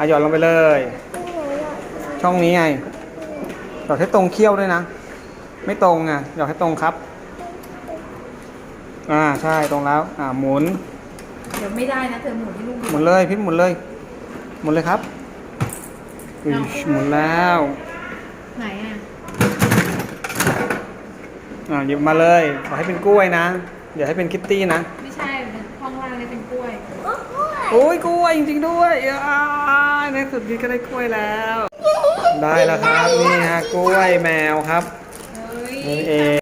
หยอดลงไปเลย ช่องนี้ไงหยอดให้ตรงเขี้ยวด้วยนะ ไม่ตรงอ่ะหยอดให้ตรงครับใช่ตรงแล้วหมุนเดี๋ยวไม่ได้นะเธอหมุนให้ลูก หมุนเลยพี่หมุนเลยหมุนเลยครับหมุนแล้วไหนหยิบมาเลยขอให้เป็นกล้วยนะอย่าให้เป็นคิตตี้นะไม่ใช่ห้องล่างนี่เป็นกล้วย โอ้ยกล้วยจริงๆด้วยในสุดนี้ก็ได้กล้วยแล้วได้แล้วครับนี่ฮะกล้วยแมวครับนี่เอง